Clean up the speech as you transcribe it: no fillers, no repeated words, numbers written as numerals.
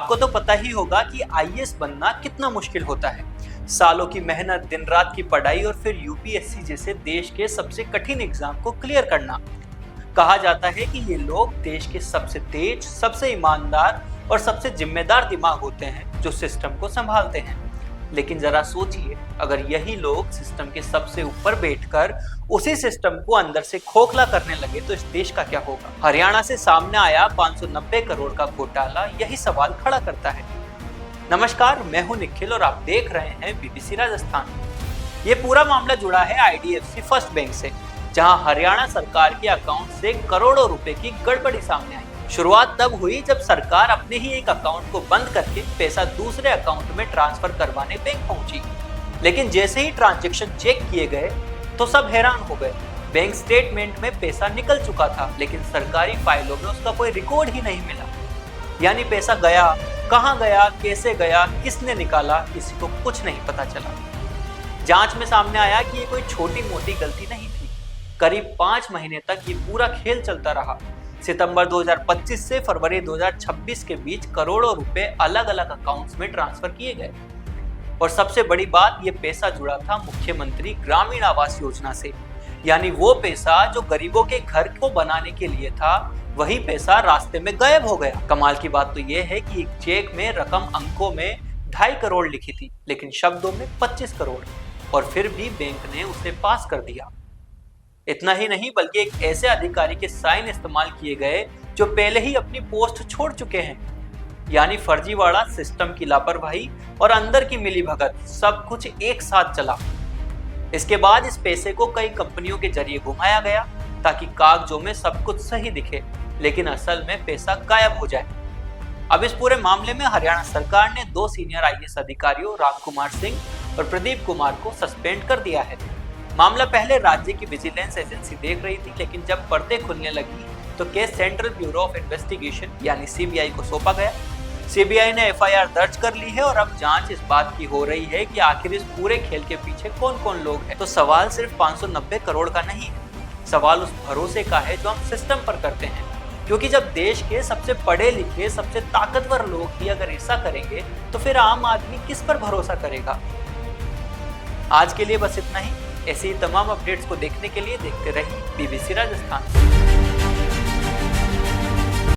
आपको तो पता ही होगा कि आईएएस बनना कितना मुश्किल होता है। सालों की मेहनत, दिन रात की पढ़ाई और फिर यूपीएससी जैसे देश के सबसे कठिन एग्जाम को क्लियर करना। कहा जाता है कि ये लोग देश के सबसे तेज, सबसे ईमानदार और सबसे जिम्मेदार दिमाग होते हैं जो सिस्टम को संभालते हैं। लेकिन जरा सोचिए, अगर यही लोग सिस्टम के सबसे ऊपर बैठकर उसी सिस्टम को अंदर से खोखला करने लगे तो इस देश का क्या होगा। हरियाणा से सामने आया 590 करोड़ का घोटाला यही सवाल खड़ा करता है। नमस्कार, मैं हूं निखिल और आप देख रहे हैं बीबीसी राजस्थान। ये पूरा मामला जुड़ा है आईडीएफसी फर्स्ट बैंक से, जहां हरियाणा सरकार के अकाउंट से करोड़ों रुपए की गड़बड़ी सामने आई। शुरुआत तब हुई जब सरकार अपने ही एक अकाउंट को बंद करके पैसा दूसरे अकाउंट में ट्रांसफर करवाने बैंक पहुंची। लेकिन जैसे ही ट्रांजैक्शन चेक किए गए तो सब हैरान हो गए। बैंक स्टेटमेंट में पैसा निकल चुका था, लेकिन सरकारी फाइलों में उसका कोई रिकॉर्ड ही नहीं मिला। यानी पैसा गया, कहां गया, कैसे गया, किसने निकाला, किसी को कुछ नहीं पता चला। जांच में सामने आया कि ये कोई छोटी मोटी गलती नहीं थी। करीब 5 महीने तक ये पूरा खेल चलता रहा। सितंबर 2025 से फरवरी 2026 के बीच करोड़ों रुपए अलग अलग अकाउंट्स में ट्रांसफर किए गए। और सबसे बड़ी बात, ये पैसा जुड़ा था मुख्यमंत्री ग्रामीण आवास योजना से। यानी वो पैसा जो गरीबों के घर को बनाने के लिए था, वही पैसा रास्ते में गायब हो गया। कमाल की बात तो ये है कि एक चेक में रकम अंकों में 2.5 करोड़ लिखी थी, लेकिन शब्दों में 25 करोड़, और फिर भी बैंक ने उसे पास कर दिया। इतना ही नहीं, बल्कि एक ऐसे अधिकारी के साइन इस्तेमाल किए गए जो पहले ही अपनी पोस्ट छोड़ चुके हैं। यानी फर्जीवाड़ा, सिस्टम की लापरवाही और अंदर की मिलीभगत, सब कुछ एक साथ चला। इसके बाद इस पैसे को कई कंपनियों के जरिए घुमाया गया ताकि कागजों में सब कुछ सही दिखे, लेकिन असल में पैसा गायब हो जाए। अब इस पूरे मामले में हरियाणा सरकार ने 2 सीनियर आईएएस अधिकारियों रामकुमार सिंह और प्रदीप कुमार को सस्पेंड कर दिया है। मामला पहले राज्य की विजिलेंस एजेंसी देख रही थी, लेकिन जब पर्दे खुलने लगी तो case central bureau of investigation यानी सीबीआई को सौंपा गया। सीबीआई ने एफआईआर दर्ज कर ली है और अब जांच इस बात की हो रही है कि आखिर इस पूरे खेल के पीछे कौन कौन लोग हैं। तो सवाल सिर्फ 590 करोड़ का नहीं है, सवाल उस भरोसे का है जो हम सिस्टम पर करते हैं। क्योंकि जब देश के सबसे पढ़े लिखे, सबसे ताकतवर लोग ही अगर ऐसा करेंगे तो फिर आम आदमी किस पर भरोसा करेगा। आज के लिए बस इतना ही। ऐसी तमाम अपडेट्स को देखने के लिए देखते रहिए बीबीसी राजस्थान।